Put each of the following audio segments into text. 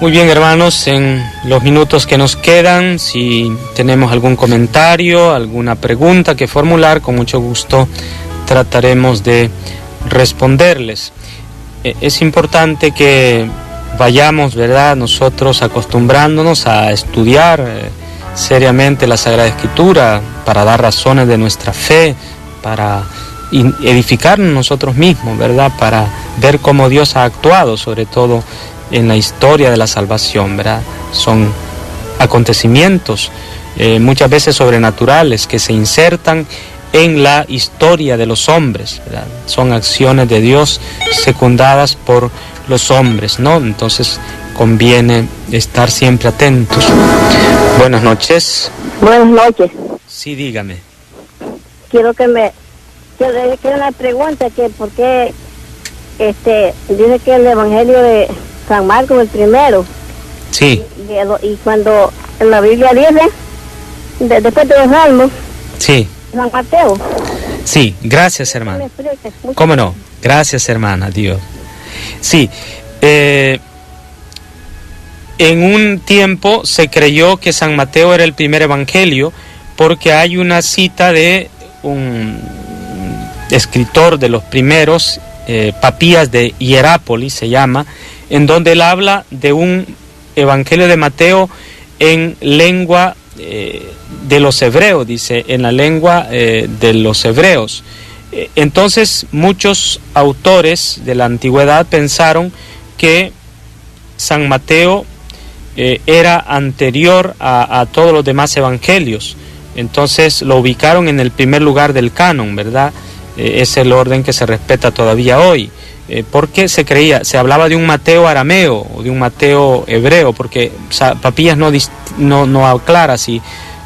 Muy bien, hermanos, en los minutos que nos quedan, si tenemos algún comentario, alguna pregunta que formular, con mucho gusto trataremos de responderles. Es importante que vayamos, ¿verdad?, nosotros acostumbrándonos a estudiar seriamente la Sagrada Escritura para dar razones de nuestra fe, para edificarnos nosotros mismos, ¿verdad?, para ver cómo Dios ha actuado, sobre todo en la historia de la salvación, ¿verdad? Son acontecimientos muchas veces sobrenaturales que se insertan en la historia de los hombres, ¿verdad? Son acciones de Dios secundadas por los hombres, ¿no? Entonces conviene estar siempre atentos. Buenas noches. Buenas noches. Sí, dígame. Quiero una pregunta, que por qué dice que el Evangelio de San Marcos, el primero. Sí. Y cuando en la Biblia dice, después de los Salmos. Sí. San Mateo. Sí, gracias, hermana. ¿Cómo no? Gracias, hermana, Dios. Sí, en un tiempo se creyó que San Mateo era el primer evangelio porque hay una cita de un escritor de los primeros, Papías de Hierápolis se llama, en donde él habla de un evangelio de Mateo en lengua de los hebreos, dice, en la lengua de los hebreos. Entonces muchos autores de la antigüedad pensaron que San Mateo era anterior a todos los demás evangelios, entonces lo ubicaron en el primer lugar del canon, ¿verdad? Es el orden que se respeta todavía hoy, porque se hablaba de un Mateo arameo o de un Mateo hebreo, porque Papías no aclara si,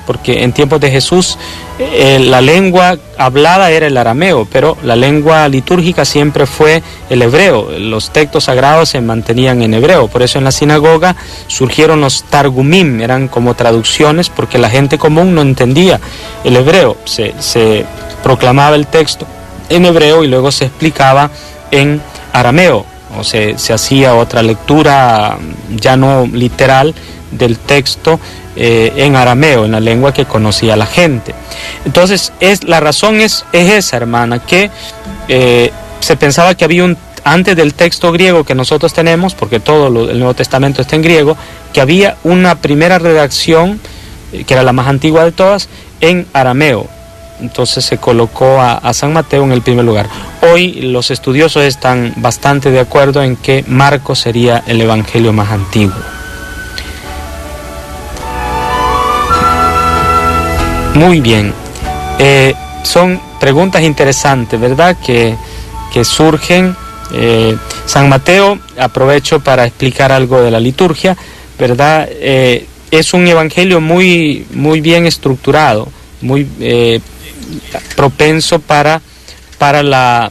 porque en tiempos de Jesús la lengua hablada era el arameo, pero la lengua litúrgica siempre fue el hebreo. Los textos sagrados se mantenían en hebreo, por eso en la sinagoga surgieron los targumim, eran como traducciones, porque la gente común no entendía el hebreo. Se proclamaba el texto en hebreo y luego se explicaba en arameo, o se hacía otra lectura ya no literal del texto en arameo, en la lengua que conocía la gente. Entonces la razón es esa, hermana, que se pensaba que había antes del texto griego que nosotros tenemos, porque todo el Nuevo Testamento está en griego, que había una primera redacción, que era la más antigua de todas, en arameo. Entonces se colocó a San Mateo en el primer lugar. Hoy los estudiosos están bastante de acuerdo en que Marcos sería el evangelio más antiguo. Muy bien, son preguntas interesantes, ¿verdad?, que surgen. San Mateo, aprovecho para explicar algo de la liturgia, ¿verdad? Es un evangelio muy bien estructurado, muy propenso para la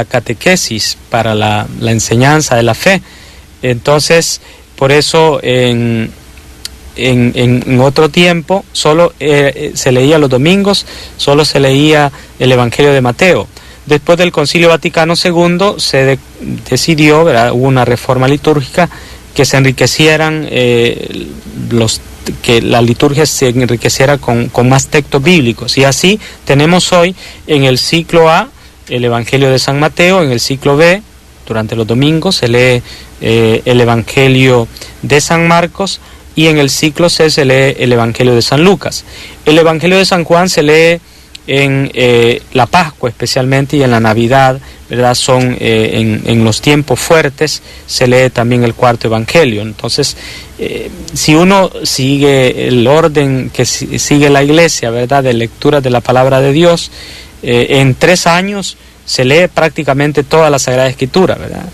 catequesis, para la enseñanza de la fe. Entonces, por eso en otro tiempo solo se leía los domingos, solo se leía el Evangelio de Mateo. Después del Concilio Vaticano II se decidió, ¿verdad?, hubo una reforma litúrgica, que se enriquecieran que la liturgia se enriqueciera con más textos bíblicos, y así tenemos hoy en el ciclo A el Evangelio de San Mateo, en el ciclo B durante los domingos se lee el Evangelio de San Marcos, y en el ciclo C se lee el Evangelio de San Lucas. El Evangelio de San Juan se lee en la Pascua especialmente, y en la Navidad, ¿verdad? Son en los tiempos fuertes se lee también el cuarto Evangelio. Entonces, si uno sigue el orden que sigue la Iglesia, ¿verdad?, de lectura de la palabra de Dios, en 3 años se lee prácticamente toda la Sagrada Escritura, ¿verdad?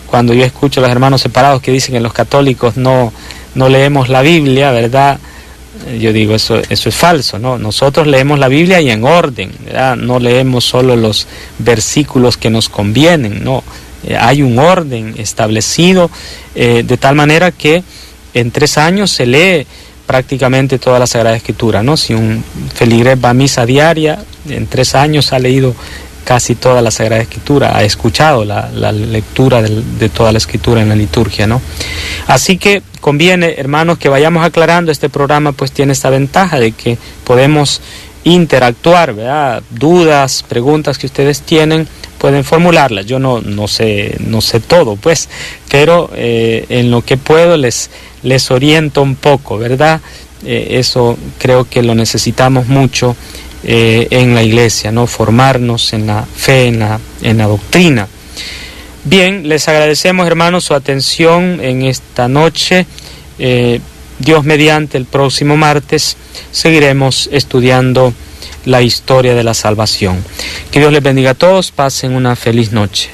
Cuando yo escucho a los hermanos separados que dicen que los católicos no leemos la Biblia, ¿verdad?, yo digo, eso es falso, ¿no? Nosotros leemos la Biblia y en orden, ¿verdad? No leemos solo los versículos que nos convienen, no. Hay un orden establecido de tal manera que en 3 años se lee prácticamente toda la Sagrada Escritura, ¿no? Si un feligrés va a misa diaria, en 3 años ha leído casi toda la Sagrada Escritura, ha escuchado la lectura de toda la Escritura en la liturgia, ¿no? Así que conviene, hermanos, que vayamos aclarando. Este programa pues tiene esta ventaja de que podemos interactuar, ¿verdad? Dudas, preguntas que ustedes tienen, pueden formularlas. Yo no sé todo, pues, pero en lo que puedo les oriento un poco, ¿verdad? Eso creo que lo necesitamos mucho en la iglesia, ¿no? Formarnos en la fe, en la doctrina. Bien, les agradecemos, hermanos, su atención en esta noche. Dios mediante, el próximo martes seguiremos estudiando la historia de la salvación. Que Dios les bendiga a todos, pasen una feliz noche.